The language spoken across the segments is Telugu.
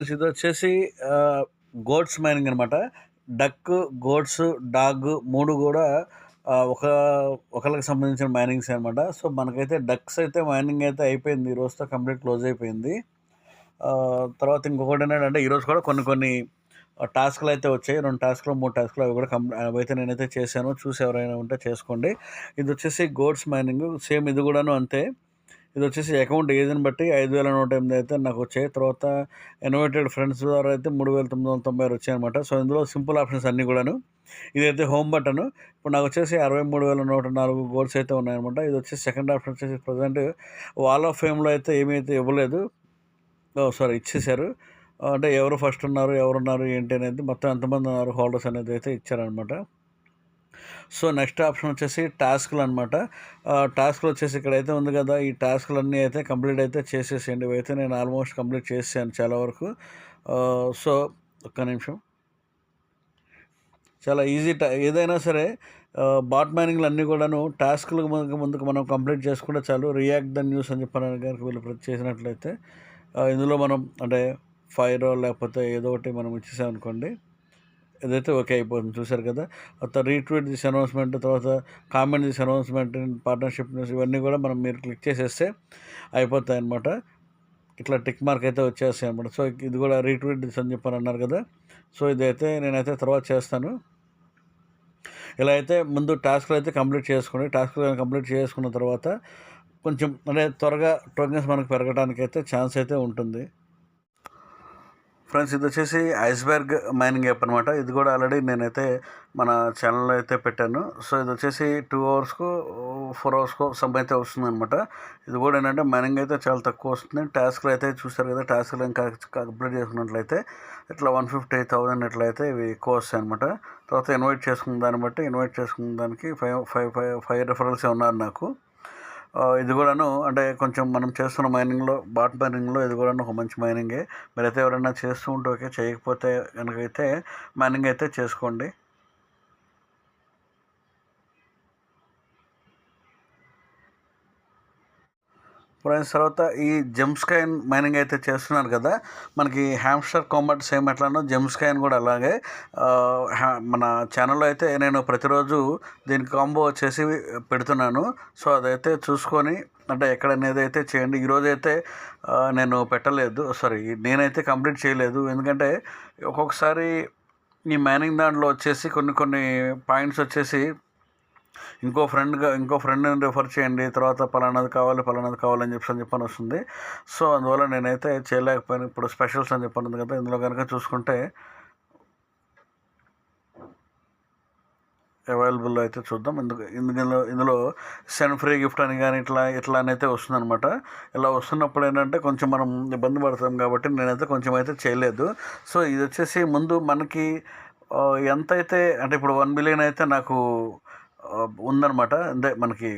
ఇదొచ్చేసి గోట్స్ మైనింగ్ అనమాట. డక్, గోట్స్, డాగ్ 3 గూడా ఒక ఒకళ్ళకి సంబంధించిన మైనింగ్సే అనమాట. సో, మనకైతే డక్స్ అయితే మైనింగ్ అయితే అయిపోయింది. ఈ రోజుతో కంప్లీట్ క్లోజ్ అయిపోయింది. తర్వాత ఇంకొకటేంటంటే ఈరోజు కూడా కొన్ని కొన్ని టాస్క్‌లయితే వచ్చాయి. 2 టాస్క్‌లో, 3 టాస్క్‌లో అవి కూడా అవైతే నేనైతే చేశాను. చూసి ఎవరైనా ఉంటే చేసుకోండి. ఇదొచ్చేసి గోట్స్ మైనింగ్. సేమ్ ఇది గూడాను అంతే. ఇదొచ్చేసి అకౌంట్ ఏజ్‌ని బట్టి 5,108 అయితే నాకొచ్చాయి. తర్వాత ఇన్వైటెడ్ ఫ్రెండ్స్ ద్వారా అయితే 3,996 వచ్చాయనమాట. సో, ఇందులో సింపుల్ ఆప్షన్స్ అన్నీ గూడాను. ఇదైతే హోమ్ బటను. ఇప్పుడు నాకొచ్చేసి 63,104 గోల్స్ అయితే ఉన్నాయనమాట. ఇదొచ్చేసి సెకండ్ ఆప్షన్ వచ్చేసి ప్రెజెంట్ వాల్ ఆఫ్ ఫేమ్‌లో అయితే ఏమైతే ఇవ్వలేదు. సారీ ఇచ్చేశారు. అంటే ఎవరు ఫస్ట్ ఉన్నారు, ఎవరున్నారు, ఏంటి అనేది మొత్తం ఎంతమంది ఉన్నారు హోల్డర్స్ అనేది అయితే ఇచ్చారనమాట. సో, నెక్స్ట్ ఆప్షన్ వచ్చేసి టాస్క్‌లనమాట. టాస్క్‌లు వచ్చేసి ఇక్కడైతే ఉంది కదా! ఈ టాస్క్‌లన్నీ అయితే కంప్లీట్ అయితే చేసేసేయండి. ఇవైతే నేను ఆల్మోస్ట్ కంప్లీట్ చేసేసాను చాలా వరకు. సో, ఒక్క నిమిషం. చాలా ఈజీ ఏదైనా సరే బాట్ మైనింగ్‌లు అన్నీ కూడాను టాస్క్‌లకు ముందుకు మనం కంప్లీట్ చేసుకుంటే చాలు. రియాక్ట్ ద న్యూస్ అని చెప్పని గనుక వీళ్ళు చేసినట్లయితే ఇందులో మనం అంటే ఫైరో లేకపోతే ఏదో ఒకటి మనం ఇచ్చేసామనుకోండి. ఇదైతే ఓకే అయిపోతుంది. చూసారు కదా! తర్వాత రీట్వీట్ దిస్ అనౌన్స్‌మెంట్, తర్వాత comment this announcement in partnership news ఇవన్నీ కూడా మీరు క్లిక్ చేసేస్తే అయిపోతాయన్నమాట. ఇట్లా టిక్ మార్క్ అయితే వచ్చేస్తాయన్నమాట. సో, ఇది కూడా రీట్వీట్ దిస్ అని చెప్పని అన్నారు కదా! సో, ఇదైతే నేనైతే తర్వాత చేస్తాను. ఇలా అయితే ముందు టాస్క్‌లు అయితే కంప్లీట్ చేసుకోండి. టాస్క్‌లు కంప్లీట్ చేసుకున్న తర్వాత కొంచెం అంటే త్వరగా టోకెన్స్ మనకు పెరగడానికైతే ఛాన్స్ అయితే ఉంటుంది. ఫ్రెండ్స్ ఇదొచ్చేసి ఐస్‌బర్గ్ మైనింగ్ యాప్ అనమాట. ఇది కూడా ఆల్రెడీ నేనైతే మన ఛానల్‌లో అయితే పెట్టాను. సో, ఇదొచ్చేసి 2 అవర్స్‌కో, 4 అవర్స్‌కో సమ్ అయితే వస్తుందనమాట. ఇది కూడా ఏంటంటే మైనింగ్ అయితే చాలా తక్కువ వస్తుంది. టాస్క్‌లు అయితే చూసారు కదా! టాస్క్‌లు ఇంకా కంప్లీట్ చేసుకున్నట్లయితే ఇట్లా 150,000 ఇట్లయితే ఇవి ఎక్కువ వస్తాయన్నమాట. తర్వాత ఇన్వైట్ చేసుకున్న దాన్ని బట్టి ఇన్వైట్ చేసుకున్న దానికి 5 రిఫరల్సే ఉన్నారు నాకు. ఇది కూడాను అంటే కొంచెం మనం చేస్తున్న మైనింగ్‌లో బాట్ మైనింగ్‌లో ఇది కూడాను ఒక మంచి మైనింగే. మీరైతే ఎవరైనా చేస్తూ ఉంటే ఓకే. చేయకపోతే గనుకైతే మైనింగ్ అయితే చేసుకోండి. ఫ్రెండ్స్ తర్వాత ఈ జెమ్స్కాయిన్ మైనింగ్ అయితే చేస్తున్నారు కదా! మనకి హామ్స్టర్ కాంబాట్ సేమ్ ఎట్లానో జెమ్స్కాయిన్ కూడా అలాగే మన ఛానల్‌లో అయితే నేను ప్రతిరోజు దీని కాంబో వచ్చేసి పెడుతున్నాను. సో, అదైతే చూసుకొని అంటే ఎక్కడనేదైతే చేయండి. ఈరోజైతే నేను పెట్టలేదు. సారీ నేనైతే కంప్లీట్ చేయలేదు. ఎందుకంటే ఒక్కొక్కసారి ఈ మైనింగ్ దాంట్లో వచ్చేసి కొన్ని కొన్ని పాయింట్స్ వచ్చేసి ఇంకో ఫ్రెండ్‌ని రిఫర్ చేయండి. తర్వాత పలానాది కావాలని చెప్పని వస్తుంది. సో, అందువల్ల నేనైతే చేయలేకపోయాను. ఇప్పుడు స్పెషల్స్ అని చెప్పి ఉంది కదా! ఇందులో గనుక చూసుకుంటే అవైలబుల్‌లో అయితే చూద్దాం. ఇందులో సెండ్ ఫ్రీ గిఫ్ట్ అని గాని ఇట్లా అనైతే వస్తుందనమాట. ఇలా వస్తున్నప్పుడు ఏంటంటే కొంచెం మనం ఇబ్బంది పడతాం కాబట్టి నేనైతే కొంచెం అయితే చేయలేదు. సో, ఇదొచ్చేసి ముందు మనకి ఎంతైతే అంటే ఇప్పుడు 1 బిలియన్ అయితే నాకు ఉందనమాట. అంటే మనకి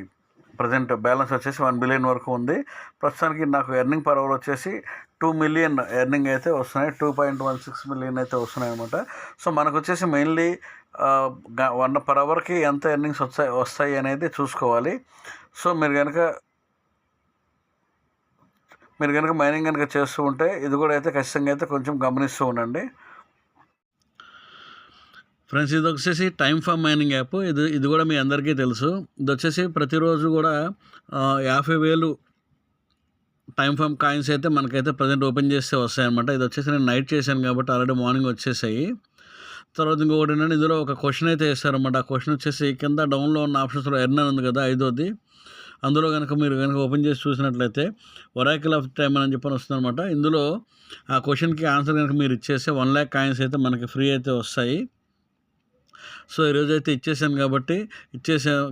ప్రెజెంట్ బ్యాలెన్స్ వచ్చేసి 1 బిలియన్ వరకు ఉంది. ప్రస్తుతానికి నాకు ఎర్నింగ్ పర్ అవర్ వచ్చేసి 2 మిలియన్ ఎర్నింగ్ అయితే వస్తున్నాయి. 2.16 మిలియన్ అయితే వస్తున్నాయన్నమాట. సో, మనకొచ్చేసి మెయిన్లీ 1 పర్ అవర్‌కి ఎంత ఎర్నింగ్స్ వస్తాయి అనేది చూసుకోవాలి. సో, మీరు గనక మైనింగ్ గనక చేస్తూ ఉంటే ఇది కూడా అయితే ఖచ్చితంగా అయితే కొంచెం గమనిస్తూ ఉండండి. ఫ్రెండ్స్ ఇదొచ్చేసి టైమ్ ఫామ్ మైనింగ్ యాప్. ఇది కూడా మీ అందరికీ తెలుసు. ఇదొచ్చేసి ప్రతిరోజు కూడా 50,000 టైమ్ ఫామ్ కాయిన్స్ అయితే మనకైతే ప్రజెంట్ ఓపెన్ చేస్తే వస్తాయన్నమాట. ఇదొచ్చేసి నేను నైట్ చేశాను కాబట్టి ఆల్రెడీ మార్నింగ్ వచ్చేసాయి. తర్వాత ఇంకొకటి ఏంటంటే ఇందులో ఒక క్వెషన్ అయితే ఇస్తారన్నమాట. ఆ క్వెషన్ వచ్చేసి కింద డౌన్‌లో ఉన్న ఆప్షన్స్‌లో ఎర్న్ అని ఉంది కదా! ఐదోది. అందులో మీరు గనక ఓపెన్ చేసి చూసినట్లయితే ఒరాకిల్ ఆఫ్ టైమ్ అని చెప్పని వస్తుందన్నమాట. ఇందులో ఆ క్వెషన్‌కి ఆన్సర్ గనక మీరు ఇచ్చేస్తే 1,00,000 కాయిన్స్ అయితే మనకి ఫ్రీ అయితే వస్తాయి. సో, ఈరోజైతే ఇచ్చేసాను కాబట్టి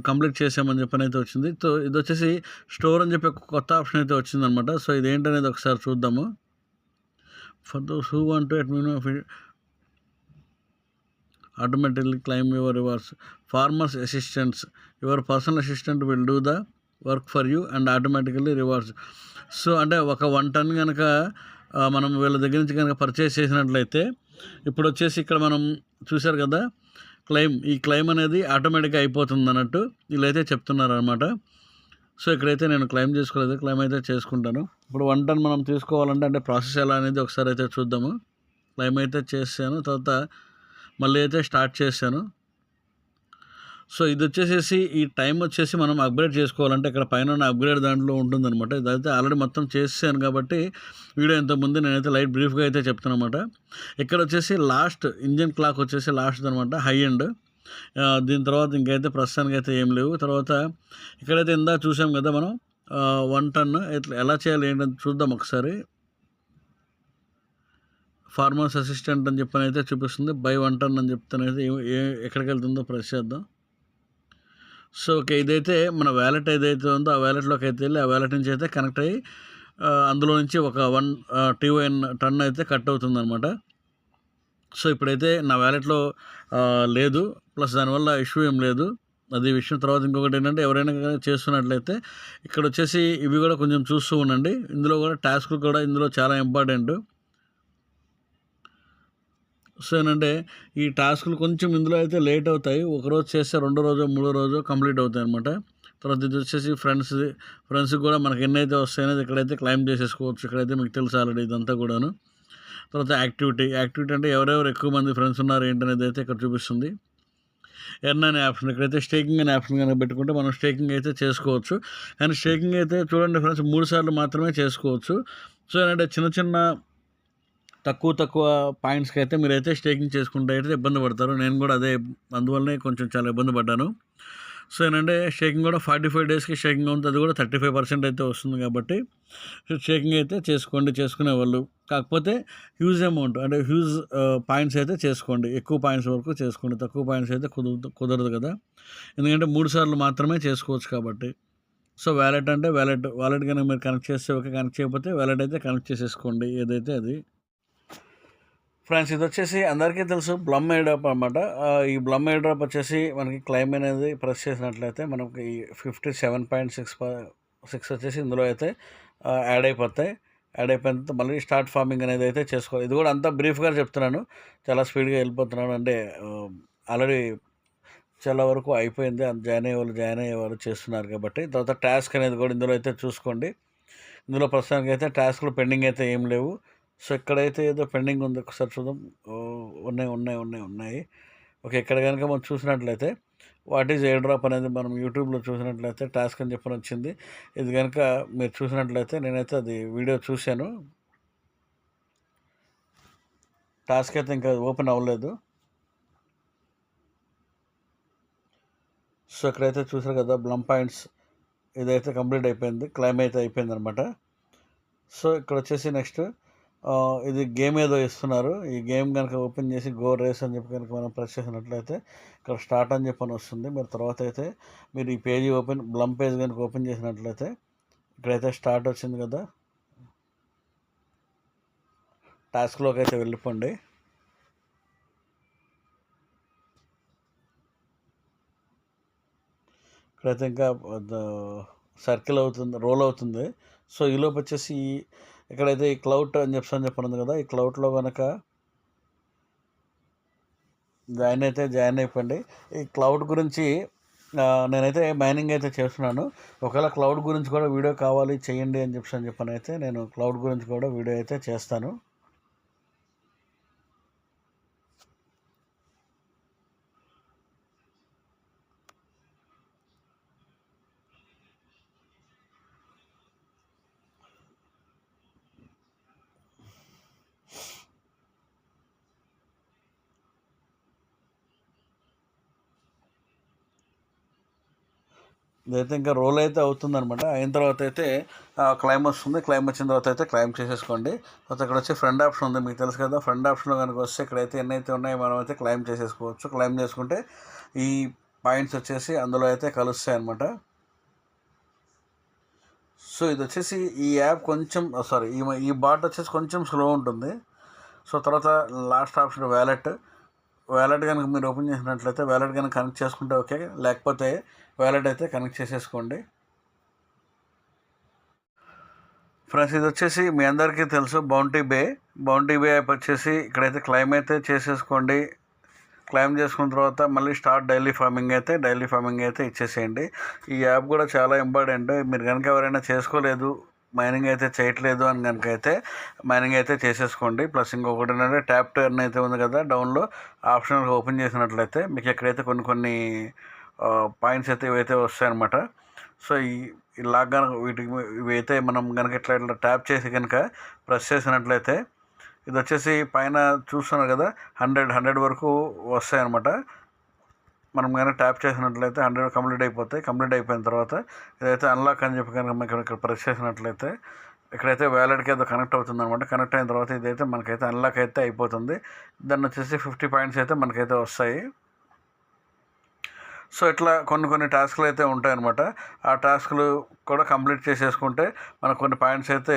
కంప్లీట్ చేసామని చెప్పనైతే వచ్చింది. సో, ఇదొచ్చేసి స్టోర్ అని చెప్పి ఒక కొత్త ఆప్షన్ అయితే వచ్చిందనమాట. సో, ఇదేంటనేది ఒకసారి చూద్దాము. For those who want to at minimum automatically claim your rewards. Farmers assistants your personal assistant will do the work for you and automatically rewards. So, అంటే ఒక 1 టన్ గనక మనం వీళ్ళ దగ్గర నుంచి కనుక పర్చేస్ చేసినట్లయితే ఇప్పుడు వచ్చేసి ఇక్కడ మనం చూసారు కదా! ఈ క్లెయిమ్ అనేది ఆటోమేటిక్‌గా అయిపోతుందన్నట్టు వీళ్ళైతే చెప్తున్నారనమాట. సో ఇక్కడైతే నేను క్లెయిమ్ చేసుకోలేదు, క్లెయిమ్ అయితే చేసుకుంటాను. ఇప్పుడు 1 టన్ మనం తీసుకోవాలంటే అంటే ప్రాసెస్ ఎలా అనేది ఒకసారి అయితే చూద్దాము. క్లెయిమ్ అయితే చేశాను, తర్వాత మళ్ళీ అయితే స్టార్ట్ చేశాను. సో ఇది వచ్చేసేసి ఈ టైం వచ్చేసి మనం అప్గ్రేడ్ చేసుకోవాలంటే ఇక్కడ పైన ఉన్న అప్గ్రేడ్ దాంట్లో ఉంటుందన్నమాట. ఇదైతే ఆల్రెడీ మొత్తం చేసేసాను కాబట్టి వీడియో ఇంతకుముందు నేనైతే లైట్ బ్రీఫ్గా అయితే చెప్తాను అనమాట. ఇక్కడ వచ్చేసి లాస్ట్ ఇంజిన్ క్లాక్ వచ్చేసి లాస్ట్ అనమాట, హై ఎండ్. దీని తర్వాత ఇంకైతే ప్రస్తుతానికి అయితే ఏం లేవు. తర్వాత ఇక్కడైతే ఇందాక చూసాం కదా మనం 1 టన్ ఇట్లా ఎలా చేయాలి ఏంటని చూద్దాం ఒకసారి. ఫార్మర్స్ అసిస్టెంట్ అని చెప్పని అయితే చూపిస్తుంది. బై 1 టన్ అని చెప్తానైతే ఎక్కడికి వెళ్తుందో ప్రెస్ చేద్దాం. సో ఓకే, ఇదైతే మన వ్యాలెట్ ఏదైతే ఉందో ఆ వ్యాలెట్లోకి అయితే వెళ్ళి ఆ వ్యాలెట్ నుంచి అయితే కనెక్ట్ అయ్యి అందులో నుంచి ఒక 1 TON టన్ అయితే కట్ అవుతుందన్నమాట. సో ఇప్పుడైతే నా వ్యాలెట్లో లేదు, ప్లస్ దానివల్ల ఇష్యూ ఏం లేదు, అది విషయం. తర్వాత ఇంకొకటి ఏంటంటే ఎవరైనా చేస్తున్నట్లయితే ఇక్కడ వచ్చేసి ఇవి కూడా కొంచెం చూస్తూ ఉండండి. ఇందులో కూడా టాస్క్లు కూడా ఇందులో చాలా ఇంపార్టెంట్. సో ఏంటంటే ఈ టాస్కులు కొంచెం ఇందులో అయితే లేట్ అవుతాయి. ఒకరోజు చేస్తే రెండో రోజు మూడో రోజు కంప్లీట్ అవుతాయి అనమాట. తర్వాత ఇది వచ్చేసి ఫ్రెండ్స్కి కూడా మనకి ఎన్నైతే వస్తాయనేది ఇక్కడైతే క్లెయిమ్ చేసేసుకోవచ్చు. ఇక్కడైతే మీకు తెలుసు ఆల్రెడీ ఇదంతా కూడాను. తర్వాత యాక్టివిటీ అంటే ఎవరెవరు ఎక్కువ మంది ఫ్రెండ్స్ ఉన్నారు ఏంటనేది అయితే ఇక్కడ చూపిస్తుంది. ఎర్న్ అనే ఆప్షన్, ఇక్కడైతే స్టేకింగ్ అనే ఆప్షన్ కనుక పెట్టుకుంటే మనం స్టేకింగ్ అయితే చేసుకోవచ్చు. కానీ స్టేకింగ్ అయితే చూడండి ఫ్రెండ్స్ 3 సార్లు మాత్రమే చేసుకోవచ్చు. సో ఏంటంటే చిన్న తక్కువ పాయింట్స్కి అయితే మీరైతే స్టేకింగ్ చేసుకుంటే అయితే ఇబ్బంది పడతారు. నేను కూడా అదే, అందువల్లనే కొంచెం చాలా ఇబ్బంది పడ్డాను. సో ఏంటంటే స్టేకింగ్ కూడా 45 డేస్కి స్టేకింగ్ ఉంటుంది, అది కూడా 35% అయితే వస్తుంది కాబట్టి స్టేకింగ్ అయితే చేసుకునే వాళ్ళు. కాకపోతే హ్యూజ్ అమౌంట్ అంటే హ్యూజ్ పాయింట్స్ అయితే చేసుకోండి, ఎక్కువ పాయింట్స్ వరకు చేసుకోండి. తక్కువ పాయింట్స్ అయితే కుదరదు కదా, ఎందుకంటే 3 సార్లు మాత్రమే చేసుకోవచ్చు కాబట్టి. సో వ్యాలెట్ అంటే వాలెట్ కనుక మీరు కనెక్ట్ చేస్తే ఓకే, కనెక్ట్ చేయకపోతే వ్యాలెట్ అయితే కనెక్ట్ చేసేసుకోండి ఏదైతే అది. ఫ్రెండ్స్ ఇది వచ్చేసి అందరికీ తెలుసు బ్లమ్ ఎయిర్డ్రాప్ అనమాట. ఈ బ్లమ్ ఎయిర్డ్రాప్ వచ్చేసి మనకి క్లెయిమ్ అనేది ప్రెస్ చేసినట్లయితే మనకి 57.6 వచ్చేసి ఇందులో అయితే యాడ్ అయిపోతాయి. యాడ్ అయిపోయిన తర్వాత మళ్ళీ స్టార్ట్ ఫార్మింగ్ అనేది అయితే చేసుకోవాలి. ఇది కూడా అంతా బ్రీఫ్గా చెప్తున్నాను, చాలా స్పీడ్గా వెళ్ళిపోతున్నాను. అంటే ఆల్రెడీ చాలా వరకు అయిపోయింది, జాయిన్ అయ్యేవాళ్ళు చేస్తున్నారు కాబట్టి. తర్వాత టాస్క్ అనేది కూడా ఇందులో అయితే చూసుకోండి. ఇందులో ప్రస్తుతానికి అయితే టాస్క్లు పెండింగ్ అయితే ఏం లేవు. సో ఇక్కడైతే ఏదో పెండింగ్ ఉంది, ఒకసారి చూద్దాం. ఉన్నాయి. ఓకే, ఇక్కడ కనుక మనం చూసినట్లయితే వాట్ ఈజ్ ఎయిర్ డ్రాప్ అనేది మనం యూట్యూబ్లో చూసినట్లయితే టాస్క్ అని చెప్పని వచ్చింది. ఇది కనుక మీరు చూసినట్లయితే నేనైతే అది వీడియో చూశాను. టాస్క్ అయితే ఇంకా ఓపెన్ అవ్వలేదు. సో ఇక్కడైతే చూసారు కదా బ్లమ్ పాయింట్స్, ఇదైతే కంప్లీట్ అయిపోయింది, క్లైమ్ అయితే అయిపోయింది అనమాట. సో ఇక్కడ వచ్చేసి నెక్స్ట్ ఇది గేమ్ ఏదో ఇస్తున్నారు. ఈ గేమ్ కనుక ఓపెన్ చేసి గో రేస్ అని చెప్పి కనుక మనం ప్రెస్ చేసినట్లయితే ఇక్కడ స్టార్ట్ అని చెప్పని వస్తుంది. మీరు తర్వాత అయితే మీరు ఈ పేజీ బ్లమ్ పేజ్ కనుక ఓపెన్ చేసినట్లయితే ఇక్కడైతే స్టార్ట్ వచ్చింది కదా, టాస్క్లోకి అయితే వెళ్ళిపోండి. ఇక్కడైతే ఇంకా సర్కిల్ అవుతుంది, రోల్ అవుతుంది. సో ఈలోపు వచ్చేసి ఇక్కడైతే ఈ క్లౌడ్ అని చెప్పనుంది కదా, ఈ క్లౌడ్లో కనుక జాయిన్ అయిపోండి. ఈ క్లౌడ్ గురించి నేనైతే మైనింగ్ అయితే చేస్తున్నాను. ఒకవేళ క్లౌడ్ గురించి కూడా వీడియో కావాలి చేయండి అని చెప్పని అయితే నేను క్లౌడ్ గురించి కూడా వీడియో అయితే చేస్తాను. ఇదైతే ఇంకా రోల్ అయితే అవుతుందన్నమాట. అయిన తర్వాత అయితే క్లైమ్ వస్తుంది. క్లైమ్ వచ్చిన తర్వాత అయితే క్లైమ్ చేసేసుకోండి. తర్వాత ఇక్కడ వచ్చి ఫ్రెండ్ ఆప్షన్ ఉంది, మీకు తెలుసు కదా. ఫ్రెండ్ ఆప్షన్లో కనుక వస్తే ఇక్కడైతే ఎన్నైతే ఉన్నాయో మనం అయితే క్లైమ్ చేసేసుకోవచ్చు. క్లైమ్ చేసుకుంటే ఈ పాయింట్స్ వచ్చేసి అందులో అయితే కలుస్తాయి అన్నమాట. సో ఇది వచ్చేసి ఈ యాప్ కొంచెం ఈ బాట్ వచ్చేసి కొంచెం స్లో ఉంటుంది. సో తర్వాత లాస్ట్ ఆప్షన్ వ్యాలెట్ కనుక మీరు ఓపెన్ చేసినట్లయితే వ్యాలెట్ కనుక కనెక్ట్ చేసుకుంటే ఓకే, లేకపోతే వ్యాలెట్ అయితే కనెక్ట్ చేసేసుకోండి. ఫ్రెండ్స్ ఇది వచ్చేసి మీ అందరికీ తెలుసు బౌంటీ బే యాప్ వచ్చేసి ఇక్కడైతే క్లైమ్ అయితే చేసేసుకోండి. క్లెయిమ్ చేసుకున్న తర్వాత మళ్ళీ స్టార్ట్ డైలీ ఫార్మింగ్ అయితే ఇచ్చేసేయండి. ఈ యాప్ కూడా చాలా ఇంపార్టెంట్. మీరు కనుక ఎవరైనా చేసుకోలేదు, మైనింగ్ అయితే చేయట్లేదు అని కనుక అయితే మైనింగ్ అయితే చేసేసుకోండి. ప్లస్ ఇంకొకటి ఏంటంటే ట్యాప్ టు ఎర్న్ అయితే ఉంది కదా, డౌన్లో ఆప్షన్ ఓపెన్ చేసినట్లయితే మీకు ఎక్కడైతే కొన్ని పాయింట్స్ అయితే ఇవైతే వస్తాయన్నమాట. సో ఇలాగా ఇవైతే మనం కనుక ఇట్లా ట్యాప్ చేసి కనుక ప్రెస్ చేసినట్లయితే ఇది వచ్చేసి పైన చూస్తున్నారు కదా 100 వరకు వస్తాయన్నమాట. మనం కనుక ట్యాప్ చేసినట్లయితే 100 కంప్లీట్ అయిపోతాయి. కంప్లీట్ అయిపోయిన తర్వాత ఇదైతే అన్లాక్ అని చెప్పి కనుక మనం ఇక్కడ ప్రెస్ చేసినట్లయితే ఇక్కడైతే వ్యాలెట్కి అయితే కనెక్ట్ అవుతుంది అనమాట. కనెక్ట్ అయిన తర్వాత ఇదైతే మనకైతే అన్లాక్ అయితే అయిపోతుంది. దాన్ని వచ్చేసి 50 పాయింట్స్ అయితే మనకైతే వస్తాయి. సో ఇట్లా కొన్ని టాస్క్లు అయితే ఉంటాయన్నమాట. ఆ టాస్క్లు కూడా కంప్లీట్ చేసేసుకుంటే మనకు కొన్ని పాయింట్స్ అయితే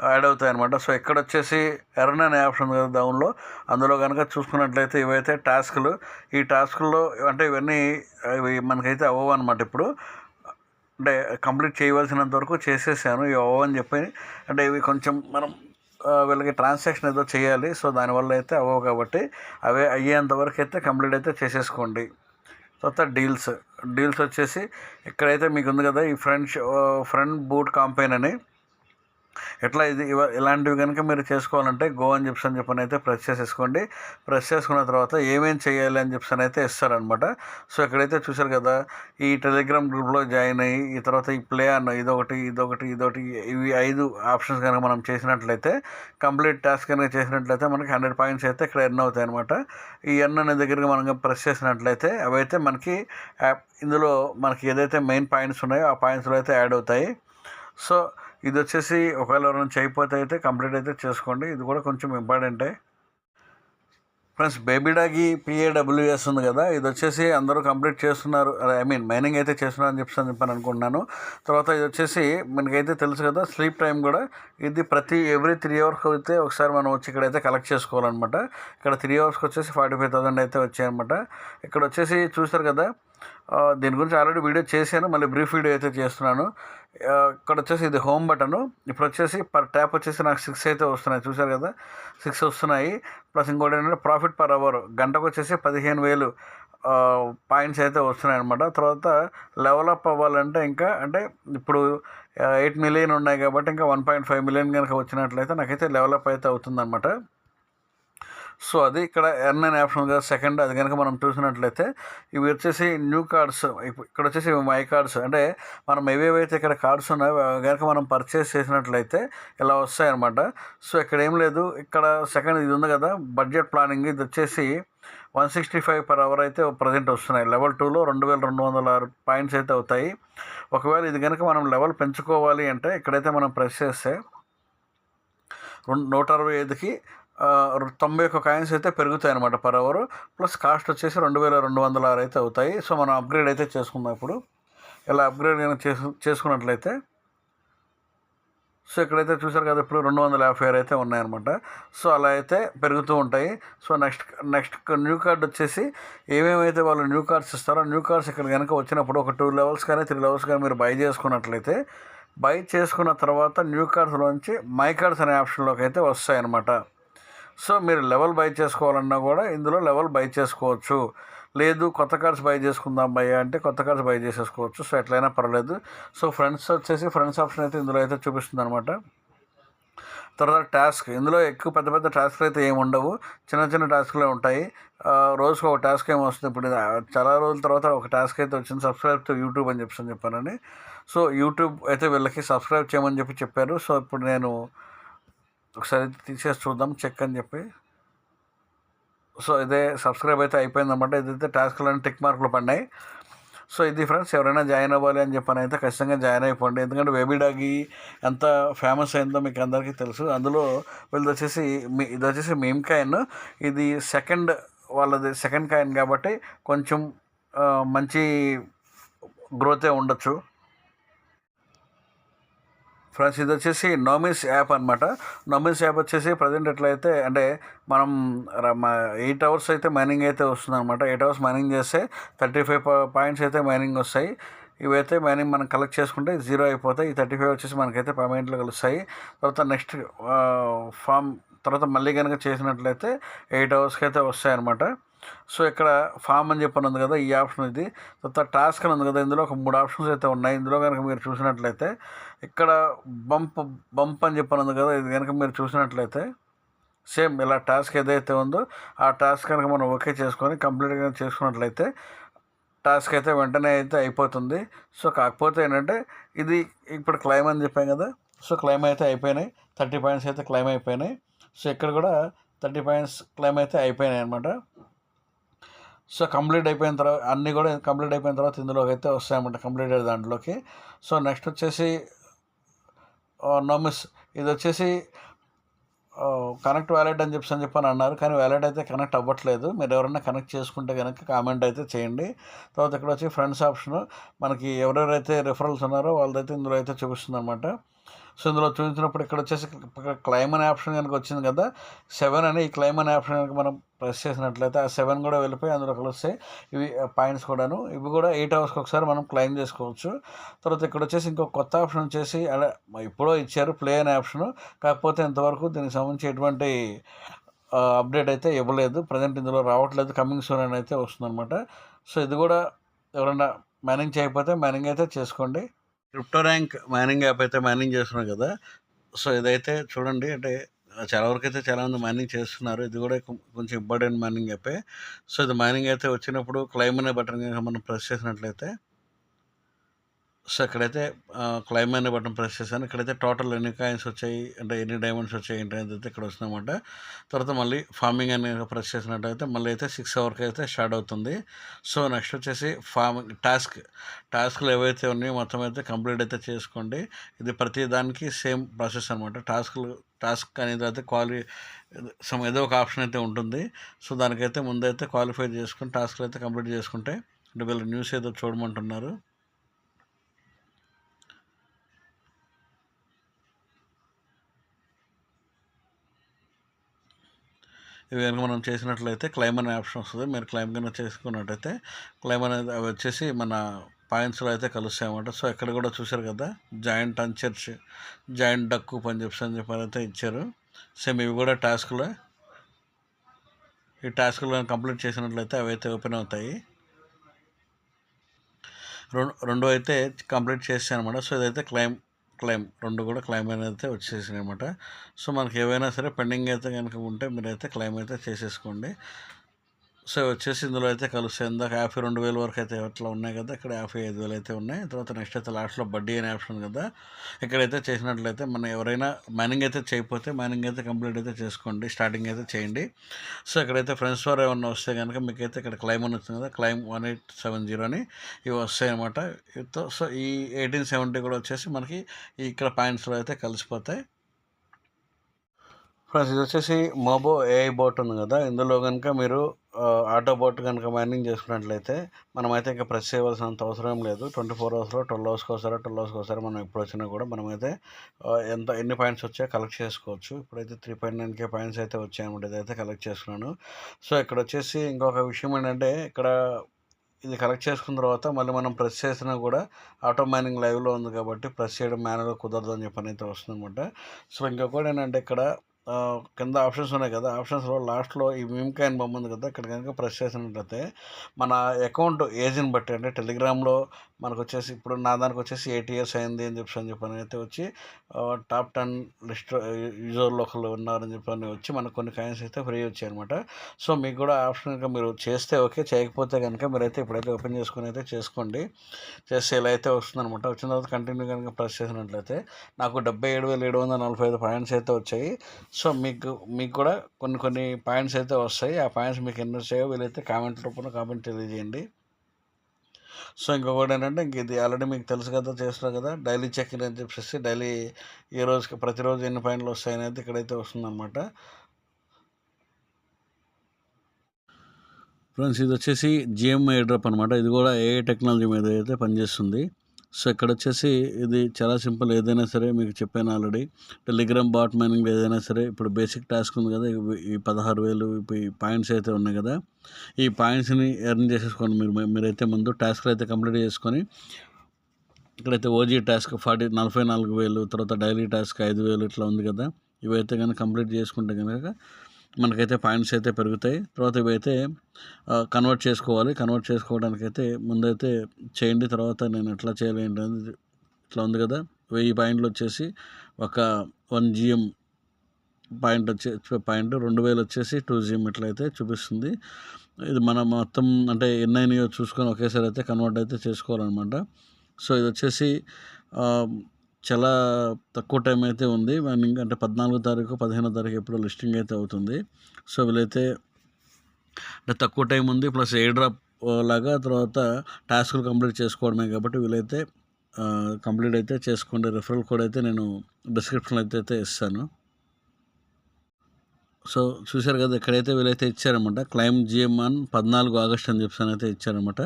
యాడ్ అవుతాయి అనమాట. సో ఇక్కడ వచ్చేసి ఎర్న్ అనే ఆప్షన్ ఉంది కదా డౌన్లో, అందులో కనుక చూసుకున్నట్లయితే ఇవైతే టాస్క్లు. ఈ టాస్కుల్లో అంటే ఇవి మనకైతే అవ్వవు అనమాట. ఇప్పుడు అంటే కంప్లీట్ చేయవలసినంత వరకు చేసేసాను, ఇవి అవ్వని చెప్పి. అంటే ఇవి కొంచెం మనం వీళ్ళకి ట్రాన్సాక్షన్ ఏదో చేయాలి. సో దానివల్ల అయితే అవ్వవు కాబట్టి అవే అయ్యేంత వరకు అయితే కంప్లీట్ అయితే చేసేసుకోండి. తర్వాత డీల్స్ వచ్చేసి ఇక్కడైతే మీకు ఉంది కదా ఈ ఫ్రంట్ బూట్ కాంపెయిన్ అని. ఎట్లా ఇలాంటివి కనుక మీరు చేసుకోవాలంటే గో అని చెప్పని అయితే ప్రెస్ చేసేసుకోండి. ప్రెస్ చేసుకున్న తర్వాత ఏమేం చేయాలి అని చెప్పని అయితే ఇస్తారనమాట. సో ఇక్కడైతే చూసారు కదా, ఈ టెలిగ్రామ్ గ్రూప్లో జాయిన్ అయ్యి ఈ తర్వాత ఈ ప్లే అన్న ఇదొకటి ఇవి 5 ఆప్షన్స్ కనుక మనం చేసినట్లయితే, కంప్లీట్ టాస్క్ కనుక చేసినట్లయితే మనకి 100 పాయింట్స్ అయితే ఇక్కడ ఎర్న్ అవుతాయి అనమాట. ఈ ఎర్న్ అనే దగ్గరికి మనం ప్రెస్ చేసినట్లయితే అవైతే మనకి ఇందులో మనకి ఏదైతే మెయిన్ పాయింట్స్ ఉన్నాయో ఆ పాయింట్స్లో అయితే యాడ్ అవుతాయి. సో ఇది వచ్చేసి ఒకవేళ ఎవరైనా చేయకపోతే అయితే కంప్లీట్ అయితే చేసుకోండి. ఇది కూడా కొంచెం ఇంపార్టెంటే ఫ్రెండ్స్. బేబీ డాగి PAWS ఉంది కదా, ఇది వచ్చేసి అందరూ కంప్లీట్ చేస్తున్నారు, మైనింగ్ అయితే చేస్తున్నారు అని చెప్పని అనుకుంటున్నాను. తర్వాత ఇది వచ్చేసి మనకైతే తెలుసు కదా స్లీప్ టైం కూడా. ఇది ఎవ్రీ 3 అవర్స్కి అయితే ఒకసారి మనం వచ్చి ఇక్కడైతే కలెక్ట్ చేసుకోవాలన్నమాట. ఇక్కడ 3 అవర్స్కి వచ్చేసి 45,000 అయితే వచ్చాయన్నమాట. ఇక్కడ వచ్చేసి చూసారు కదా, దీని గురించి ఆల్రెడీ వీడియో చేశాను, మళ్ళీ బ్రీఫ్ వీడియో అయితే చేస్తున్నాను. ఇక్కడ వచ్చేసి ఇది హోమ్ బటను. ఇప్పుడు వచ్చేసి పర్ ట్యాప్ వచ్చేసి నాకు 6 అయితే వస్తున్నాయి, చూసారు కదా 6 వస్తున్నాయి. ప్లస్ ఇంకోటి ఏంటంటే ప్రాఫిట్ పర్ అవర్ గంటకు వచ్చేసి 15,000 పాయింట్స్ అయితే వస్తున్నాయి అనమాట. తర్వాత లెవెల్ అప్ అవ్వాలంటే ఇంకా అంటే ఇప్పుడు 8 మిలియన్ ఉన్నాయి కాబట్టి ఇంకా 1.5 మిలియన్ కనుక వచ్చినట్లయితే నాకైతే లెవెల్ అప్ అయితే అవుతుందన్నమాట. సో అది ఇక్కడ ఎర్న్ అనే ఆప్షన్ కదా సెకండ్, అది కనుక మనం చూసినట్లయితే ఇవి వచ్చేసి న్యూ కార్డ్స్. ఇక్కడ వచ్చేసి మై కార్డ్స్ అంటే మనం ఏవేవైతే ఇక్కడ కార్డ్స్ ఉన్నాయో కనుక మనం పర్చేస్ చేసినట్లయితే ఇలా వస్తాయన్నమాట. సో ఇక్కడ ఏం లేదు, ఇక్కడ సెకండ్ ఇది ఉంది కదా బడ్జెట్ ప్లానింగ్, ఇది వచ్చేసి 165 per hour అయితే ప్రజెంట్ వస్తున్నాయి. లెవెల్ 2లో 2206 పాయింట్స్ అయితే అవుతాయి. ఒకవేళ ఇది కనుక మనం లెవెల్ పెంచుకోవాలి అంటే ఇక్కడైతే మనం ప్రెస్ చేస్తే 165కి 91 కాయిన్స్ అయితే పెరుగుతాయి అనమాట పర్ అవర్. ప్లస్ కాస్ట్ వచ్చేసి 2206 అయితే అవుతాయి. సో మనం అప్గ్రేడ్ అయితే చేసుకుందాం. ఇప్పుడు ఇలా అప్గ్రేడ్ కనుక చేసుకున్నట్లయితే సో ఇక్కడైతే చూసారు కదా ఇప్పుడు 256 అయితే ఉన్నాయన్నమాట. సో అలా అయితే పెరుగుతూ ఉంటాయి. సో నెక్స్ట్ న్యూ కార్డ్ వచ్చేసి ఏమేమైతే వాళ్ళు న్యూ కార్డ్స్ ఇస్తారో న్యూ కార్డ్స్ ఇక్కడ కనుక వచ్చినప్పుడు ఒక 2 లెవెల్స్ కానీ 3 లెవెల్స్ కానీ మీరు బై చేసుకున్నట్లయితే, బై చేసుకున్న తర్వాత న్యూ కార్డ్స్లోంచి మై కార్డ్స్ అనే ఆప్షన్లోకి అయితే వస్తాయి అన్నమాట. సో మీరు లెవెల్ బై చేసుకోవాలన్నా కూడా ఇందులో లెవెల్ బై చేసుకోవచ్చు. లేదు కొత్త కార్డ్స్ బై చేసుకుందాం భయ్యా అంటే కొత్త కార్డ్స్ బై చేసేసుకోవచ్చు. సో ఎట్లయినా పర్లేదు. సో ఫ్రెండ్స్ ఆప్షన్ అయితే ఇందులో అయితే చూపిస్తుంది అనమాట. తర్వాత టాస్క్, ఇందులో ఎక్కువ పెద్ద టాస్క్లు అయితే ఏమి ఉండవు, చిన్న టాస్క్లే ఉంటాయి. రోజుకు ఒక టాస్క్ ఏమి వస్తుంది. ఇప్పుడు చాలా రోజుల తర్వాత ఒక టాస్క్ అయితే వచ్చింది, సబ్స్క్రైబ్ టు యూట్యూబ్ అని చెప్పానని. సో యూట్యూబ్ అయితే వీళ్ళకి సబ్స్క్రైబ్ చేయమని చెప్పారు. సో ఇప్పుడు నేను ఒకసారి తీసేసి చూద్దాం చెక్ అని చెప్పి. సో ఇదే సబ్స్క్రైబ్ అయితే అయిపోయిందన్నమాట. ఇదైతే టాస్క్లను టిక్ మార్కులు పడినాయి. సో ఇది ఫ్రెండ్స్, ఎవరైనా జాయిన్ అవ్వాలి అని చెప్పని అయితే ఖచ్చితంగా జాయిన్ అయిపోండి. ఎందుకంటే బేబీ డాగి ఎంత ఫేమస్ అయిందో మీకు అందరికీ తెలుసు. అందులో ఇది వచ్చేసి మీమ్ కాయిన్, ఇది వాళ్ళది సెకండ్ కాయిన్ కాబట్టి కొంచెం మంచి గ్రోతే ఉండొచ్చు. ఫ్రెండ్స్ ఇది వచ్చేసి నోమిస్ యాప్ అనమాట. నోమిస్ యాప్ వచ్చేసి ప్రజెంట్ ఎట్లయితే అంటే మనం 8 అవర్స్ అయితే మైనింగ్ అయితే వస్తుంది అనమాట. 8 అవర్స్ మైనింగ్ చేస్తే 35 పాయింట్స్ అయితే మైనింగ్ వస్తాయి. ఇవైతే మైనింగ్ మనం కలెక్ట్ చేసుకుంటే 0 అయిపోతాయి. ఈ 35 వచ్చేసి మనకైతే పేమెంట్లు కలుస్తాయి. తర్వాత నెక్స్ట్ తర్వాత మళ్ళీ కనుక చేసినట్లయితే 8 అవర్స్కి అయితే వస్తాయి అనమాట. సో ఇక్కడ ఫామ్ అని చెప్పని ఉంది కదా, ఈ ఆప్షన్ ఇది. తర్వాత టాస్క్ అని ఉంది కదా, ఇందులో ఒక 3 ఆప్షన్స్ అయితే ఉన్నాయి. ఇందులో కనుక మీరు చూసినట్లయితే ఇక్కడ బంప్ బంప్ అని చెప్పని ఉంది కదా, ఇది కనుక మీరు చూసినట్లయితే సేమ్ ఇలా టాస్క్ ఏదైతే ఉందో ఆ టాస్క్ కనుక మనం ఓకే చేసుకొని కంప్లీట్గా చేసుకున్నట్లయితే టాస్క్ అయితే వెంటనే అయితే అయిపోతుంది. సో కాకపోతే ఏంటంటే ఇది ఇప్పుడు క్లైమ్ అని చెప్పాం కదా, సో క్లైమ్ అయితే అయిపోయినాయి. 30 పాయింట్స్ అయితే క్లైమ్ అయిపోయినాయి. సో ఇక్కడ కూడా 30 పాయింట్స్ క్లైమ్ అయితే అయిపోయినాయి అనమాట. సో కంప్లీట్ అయిపోయిన తర్వాత అన్నీ కూడా కంప్లీట్ అయిపోయిన తర్వాత ఇందులోకి అయితే వస్తాయన్నమాట, కంప్లీట్ అయ్యే దాంట్లోకి. సో నెక్స్ట్ వచ్చేసి నో మిస్, ఇది వచ్చేసి కనెక్ట్ వ్యాలెట్ అని చెప్పని అన్నారు, కానీ వ్యాలెట్ అయితే కనెక్ట్ అవ్వట్లేదు. మీరు ఎవరైనా కనెక్ట్ చేసుకుంటే కనుక కామెంట్ అయితే చేయండి. తర్వాత ఇక్కడ వచ్చి ఫ్రెండ్స్ ఆప్షన్, మనకి ఎవరెవరైతే రిఫరల్స్ ఉన్నారో వాళ్ళదైతే ఇందులో అయితే చూపిస్తుంది అనమాట. సో ఇందులో చూపించినప్పుడు ఇక్కడ వచ్చేసి క్లైమ్ అనే ఆప్షన్ కనుక వచ్చింది కదా, 7 అని ఈ క్లైమ్ అనే ఆప్షన్ కనుక మనం ప్రెస్ చేసినట్లయితే ఆ 7 కూడా వెళ్ళిపోయి అందులో వస్తాయి ఇవి పాయింట్స్ కూడాను. ఇవి కూడా 8 అవర్స్కి ఒకసారి మనం క్లైమ్ చేసుకోవచ్చు. తర్వాత ఇక్కడ వచ్చేసి ఇంకో కొత్త ఆప్షన్ వచ్చేసి అలా ఇప్పుడో ఇచ్చారు, ప్లే అనే ఆప్షన్. కాకపోతే ఇంతవరకు దీనికి సంబంధించి ఎటువంటి అప్డేట్ అయితే ఇవ్వలేదు. ప్రజెంట్ ఇందులో రావట్లేదు, కమింగ్ సూన్ అని అయితే వస్తుందన్నమాట. సో ఇది కూడా ఎవరైనా మైనింగ్ చేయకపోతే మైనింగ్ అయితే చేసుకోండి. క్రిప్టో ర్యాంక్ మైనింగ్ యాప్ అయితే మైనింగ్ చేస్తున్నాం కదా, సో ఇదైతే చూడండి, అంటే చాలా వరకు అయితే చాలామంది మైనింగ్ చేస్తున్నారు. ఇది కూడా కొంచెం ఇంపార్టెంట్ మైనింగ్ యాపే. సో ఇది మైనింగ్ అయితే వచ్చినప్పుడు క్లైమ్ అనే బటన్ కనుక మనం ప్రెస్ చేసినట్లయితే, సో ఇక్కడైతే క్లైమ్ అనే బటన్ ప్రెస్ చేశాను. ఇక్కడైతే టోటల్ ఎన్ని కాయిన్స్ వచ్చాయి, అంటే ఎన్ని డైమండ్స్ వచ్చాయి ఏంటి అనేది అయితే ఇక్కడ వస్తుందన్నమాట. తర్వాత మళ్ళీ ఫార్మింగ్ అని ప్రెస్ చేసినట్టయితే మళ్ళీ అయితే 6 అవర్కి అయితే స్టార్ట్ అవుతుంది. సో నెక్స్ట్ వచ్చేసి ఫార్మింగ్ టాస్క్లు ఏవైతే ఉన్నాయో మొత్తం అయితే కంప్లీట్ అయితే చేసుకోండి. ఇది ప్రతి దానికి సేమ్ ప్రాసెస్ అనమాట. టాస్క్ అనేది అయితే ఏదో ఒక ఆప్షన్ అయితే ఉంటుంది. సో దానికైతే ముందైతే క్వాలిఫై చేసుకుని టాస్క్లు అయితే కంప్లీట్ చేసుకుంటే, అంటే వీళ్ళు న్యూస్ ఏదో చూడమంటున్నారు. ఇవి కనుక మనం చేసినట్లయితే క్లైమ్ అనే ఆప్షన్ వస్తుంది. మీరు క్లైమ్ కనుక చేసుకున్నట్టయితే క్లైమ్ అనేది అవి వచ్చేసి మన పాయింట్స్లో అయితే కలుస్తాయి అన్నమాట. సో ఇక్కడ కూడా చూశారు కదా, జాయింట్ అన్చర్చ్, జాయింట్ డక్కు అని చెప్పి అయితే ఇచ్చారు. సేమ్ ఇవి కూడా టాస్క్లో, ఈ టాస్క్లు కంప్లీట్ చేసినట్లయితే అవి అయితే ఓపెన్ అవుతాయి. రెండు అయితే కంప్లీట్ చేసాను అనమాట. సో ఇదైతే క్లైమ్ రెండు కూడా క్లైమ్ అనేది అయితే వచ్చేసినాయి అనమాట. సో మనకి ఏవైనా సరే పెండింగ్ అయితే కనుక ఉంటే మీరైతే క్లైమ్ అయితే చేసేసుకోండి. సో వచ్చేసి ఇందులో అయితే కలుస్తాయి. ఇందాక 52,000 వరకు అయితే అట్లా ఉన్నాయి కదా, ఇక్కడ 55,000 అయితే ఉన్నాయి. తర్వాత నెక్స్ట్ అయితే లాస్ట్లో బడ్డీ అనే ఆప్షన్ కదా, ఇక్కడైతే చేసినట్లయితే మనం ఎవరైనా మైనింగ్ అయితే చేయకపోతే మైనింగ్ అయితే కంప్లీట్ అయితే చేసుకోండి, స్టార్టింగ్ అయితే చేయండి. సో ఇక్కడైతే ఫ్రెండ్స్ వారు ఏమన్నా వస్తే కనుక మీకైతే ఇక్కడ క్లైమ్ అని వచ్చింది కదా, క్లైమ్ 1870 అని ఇవి వస్తాయి అన్నమాట. సో ఈ 1870 కూడా వచ్చేసి మనకి ఇక్కడ పాయింట్స్లో అయితే కలిసిపోతాయి. ఫ్రెండ్స్ ఇది వచ్చేసి మోబో ఏఐ బోట్ ఉంది కదా, ఇందులో కనుక మీరు ఆటో బోట్ కనుక మైనింగ్ చేసుకున్నట్లయితే మనమైతే ఇంకా ప్రెస్ చేయవలసినంత అవసరం లేదు. 24 అవర్స్లో 12 అవర్స్కి ఒకసారి మనం ఎప్పుడు వచ్చినా కూడా మనమైతే ఎన్ని పాయింట్స్ వచ్చాయో కలెక్ట్ చేసుకోవచ్చు. ఇప్పుడైతే 3.9K పాయింట్స్ అయితే వచ్చాయన్నమాట, ఇదైతే కలెక్ట్ చేస్తున్నాను. సో ఇక్కడ వచ్చేసి ఇంకొక విషయం ఏంటంటే, ఇక్కడ ఇది కలెక్ట్ చేసుకున్న తర్వాత మళ్ళీ మనం ప్రెస్ చేసినా కూడా ఆటో మైనింగ్ లైవ్లో ఉంది కాబట్టి ప్రెస్ చేయడం మాన్యువల్గా కుదరదు అని చెప్పని అయితే వస్తుంది అనమాట. సో ఇంకొకటి ఏంటంటే, ఇక్కడ కింద ఆప్షన్స్ ఉన్నాయి కదా, ఆప్షన్స్లో లాస్ట్లో ఈ మీమ్ కాయిన్ బొమ్మ ఉంది కదా, ఇక్కడ కనుక ప్రెస్ చేసినట్లయితే మన అకౌంట్ ఏజ్ని బట్టి, అంటే టెలిగ్రామ్లో మనకు వచ్చేసి ఇప్పుడు నా దానికి వచ్చేసి 8 years అయింది అని చెప్పని అయితే వచ్చి టాప్ 10 లిస్ట్ యూజర్లో ఒకళ్ళు ఉన్నారని చెప్పని వచ్చి మనకు కొన్ని కాయిన్స్ అయితే ఫ్రీ వచ్చాయి అనమాట. సో మీకు కూడా ఆప్షన్ కనుక మీరు చేస్తే ఓకే, చేయకపోతే కనుక మీరైతే ఇప్పుడైతే ఓపెన్ చేసుకుని అయితే చేసుకోండి. చేస్తే ఇలా అయితే వస్తుందన్నమాట. వచ్చిన తర్వాత కంటిన్యూ కనుక ప్రెస్ చేసినట్లయితే నాకు 77,745 పాయింట్స్ అయితే వచ్చాయి. సో మీకు కూడా కొన్ని పాయింట్స్ అయితే వస్తాయి. ఆ పాయింట్స్ మీకు ఎన్ని వచ్చాయో వీలైతే కామెంట్ రూపంలో కామెంట్ తెలియజేయండి. సో ఇంకొకటి ఏంటంటే, ఇది ఆల్రెడీ మీకు తెలుసు కదా, చేస్తున్నారు కదా, డైలీ చెక్ ఇన్ అని చెప్పేసి డైలీ ఈ రోజుకి ప్రతిరోజు ఎన్ని పాయింట్లు వస్తాయనేది ఇక్కడైతే వస్తుందన్నమాట. ఫ్రెండ్స్ ఇది వచ్చేసి జిఎంఐ డ్రాప్ అనమాట. ఇది కూడా ఏఐ టెక్నాలజీ మీద అయితే పనిచేస్తుంది. సో ఇక్కడ వచ్చేసి ఇది చాలా సింపుల్. ఏదైనా సరే మీకు చెప్పాను ఆల్రెడీ, టెలిగ్రామ్ బాట్ మైనింగ్ ఏదైనా సరే ఇప్పుడు బేసిక్ టాస్క్ ఉంది కదా, ఈ 16,000 ఈ పాయింట్స్ అయితే ఉన్నాయి కదా, ఈ పాయింట్స్ని ఎర్న్ చేసేసుకోండి. మీరైతే ముందు టాస్క్లు అయితే కంప్లీట్ చేసుకొని, ఇక్కడైతే ఓజీ టాస్క్ 44,000, తర్వాత డైలీ టాస్క్ 5,000 ఇట్లా ఉంది కదా, ఇవైతే కనుక కంప్లీట్ చేసుకుంటే కనుక మనకైతే పాయింట్స్ అయితే పెరుగుతాయి. తర్వాత ఇవైతే కన్వర్ట్ చేసుకోవాలి. కన్వర్ట్ చేసుకోవడానికైతే ముందైతే చేయండి. తర్వాత నేను ఎట్లా చేయాలి ఏంటనేది ఇట్లా ఉంది కదా, 1000 పాయింట్లు వచ్చేసి ఒక 1 GM పాయింట్ పాయింట్ 2000 వచ్చేసి 2 GM ఇట్లయితే చూపిస్తుంది. ఇది మనం మొత్తం అంటే ఎన్నైనాయో చూసుకొని ఒకేసారి అయితే కన్వర్ట్ అయితే చేసుకోవాలన్నమాట. సో ఇది వచ్చేసి చాలా తక్కువ టైం అయితే ఉంది. అంటే 14వ తారీఖు 15వ తారీఖు ఎప్పుడో లిస్టింగ్ అయితే అవుతుంది. సో వీళ్ళైతే అంటే తక్కువ టైం ఉంది, ప్లస్ ఎయిర్ డ్రాప్ లాగా తర్వాత టాస్కులు కంప్లీట్ చేసుకోవడమే కాబట్టి వీళ్ళైతే కంప్లీట్ అయితే చేసుకోండి. రిఫరల్ కోడ్ అయితే నేను డిస్క్రిప్షన్లో అయితే ఇస్తాను. సో చూశారు కదా, ఎక్కడైతే వీళ్ళైతే ఇచ్చారనమాట క్లైమ్ GM ఆన్ 14 ఆగస్ట్ అని చెప్పి అయితే ఇచ్చారనమాట.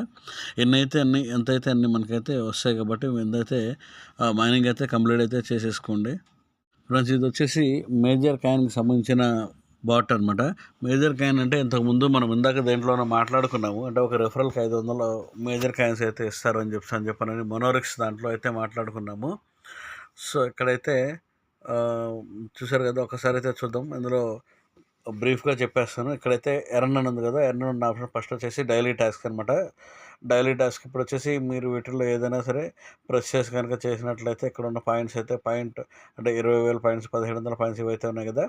ఎంతైతే అన్ని మనకైతే వస్తాయి కాబట్టి ఎంతైతే మైనింగ్ అయితే కంప్లీట్ అయితే చేసేసుకోండి ఫ్రెండ్స్. ఇది వచ్చేసి మేజర్ కాయిన్కి సంబంధించిన బాట్ అనమాట. మేజర్ కాయిన్ అంటే ఇంతకుముందు మనం ఇందాక దేంట్లోనో మాట్లాడుకున్నాము, అంటే ఒక రెఫరల్కి 500 మేజర్ కాయిన్స్ అయితే ఇస్తారు అని చెప్పానని మొనోరిక్స్ దాంట్లో అయితే మాట్లాడుకున్నాము. సో ఇక్కడైతే చూసారు కదా, ఒకసారి అయితే చూద్దాం. ఇందులో బ్రీఫ్గా చెప్పేస్తాను. ఇక్కడైతే ఎర్న్ అని ఉంది కదా, ఎర్న్ ఉన్న ఆప్షన్ ఫస్ట్ వచ్చేసి డైలీ టాస్క్ అనమాట. డైలీ టాస్క్ ఇప్పుడు వచ్చేసి మీరు వీటిల్లో ఏదైనా సరే ప్రెస్ చేసి కనుక చేసినట్లయితే ఇక్కడ ఉన్న పాయింట్స్ అయితే పాయింట్ అంటే 20,000 పాయింట్స్ 1700 పాయింట్స్ ఇవైతే ఉన్నాయి కదా,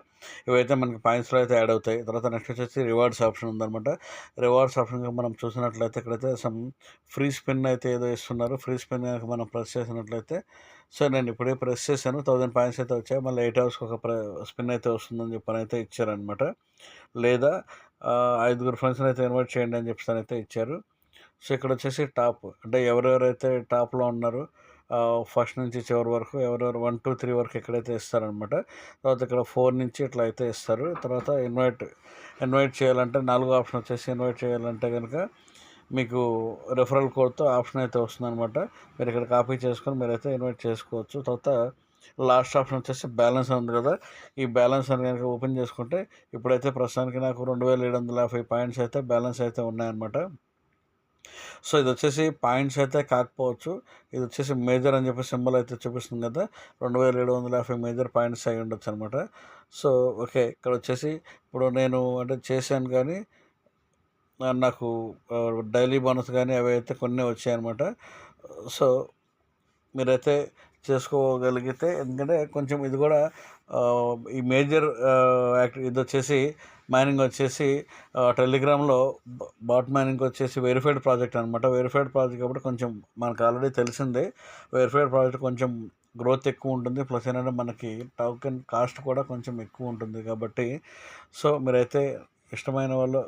ఇవైతే మనకి పాయింట్స్లో అయితే యాడ్ అవుతాయి. తర్వాత నెక్స్ట్ వచ్చేసి రివార్డ్స్ ఆప్షన్ ఉందన్నమాట. రివార్డ్స్ ఆప్షన్ మనం చూసినట్లయితే ఇక్కడైతే సమ్ ఫ్రీ స్పిన్ అయితే ఏదో ఇస్తున్నారు. ఫ్రీ స్పిన్ కనుక మనం ప్రెస్ చేసినట్లయితే, సో నేను ఇప్పుడే ప్రెస్ చేశాను, 1000 పాయింట్స్ అయితే వచ్చాయి. మళ్ళీ 8 అవర్స్కి ఒక స్పిన్ అయితే వస్తుందని చెప్పని అయితే ఇచ్చారనమాట. లేదా 5 ఫ్రెండ్స్ని అయితే ఇన్వైట్ చేయండి అని చెప్పి అయితే ఇచ్చారు. సో ఇక్కడ వచ్చేసి టాప్ అంటే ఎవరెవరైతే టాప్లో ఉన్నారో ఫస్ట్ నుంచి చివరి వరకు ఎవరెవరు 1 2 3 వరకు ఎక్కడైతే ఇస్తారనమాట. తర్వాత ఇక్కడ 4 నుంచి ఇట్లా అయితే ఇస్తారు. తర్వాత ఇన్వైట్ చేయాలంటే 4వ ఆప్షన్ వచ్చేసి ఇన్వైట్ చేయాలంటే కనుక మీకు రెఫరల్ కోడ్తో ఆప్షన్ అయితే వస్తుందన్నమాట. మీరు ఇక్కడ కాపీ చేసుకొని మీరైతే ఇన్వైట్ చేసుకోవచ్చు. తర్వాత లాస్ట్ ఆప్షన్ వచ్చేసి బ్యాలెన్స్ ఉంది కదా, ఈ బ్యాలెన్స్ అని కనుక ఓపెన్ చేసుకుంటే ఇప్పుడైతే ప్రస్తుతానికి నాకు 2750 పాయింట్స్ అయితే బ్యాలెన్స్ అయితే ఉన్నాయన్నమాట. సో ఇది వచ్చేసి పాయింట్స్ అయితే కాకపోవచ్చు, ఇది వచ్చేసి మేజర్ అని చెప్పి సింబల్ అయితే చూపిస్తుంది కదా, 2750 మేజర్ పాయింట్స్ అయి ఉండొచ్చు అనమాట. సో ఓకే, ఇక్కడ వచ్చేసి ఇప్పుడు నేను అంటే చేశాను కానీ నాకు డైలీ బోనస్ కానీ అవి అయితే కొన్ని వచ్చాయన్నమాట. సో మీరైతే చేసుకోగలిగితే, ఎందుకంటే కొంచెం ఇది కూడా ఈ మేజర్ ఇది వచ్చేసి మైనింగ్ వచ్చేసి టెలిగ్రామ్లో బాట్ మైనింగ్ వచ్చేసి వెరిఫైడ్ ప్రాజెక్ట్ అనమాట. వెరిఫైడ్ ప్రాజెక్ట్ కాబట్టి కొంచెం మనకు ఆల్రెడీ తెలిసిందే, వెరిఫైడ్ ప్రాజెక్ట్ కొంచెం గ్రోత్ ఎక్కువ ఉంటుంది. ప్లస్ ఏంటంటే మనకి టోకెన్ కాస్ట్ కూడా కొంచెం ఎక్కువ ఉంటుంది కాబట్టి, సో మీరైతే ఇష్టమైన వాళ్ళు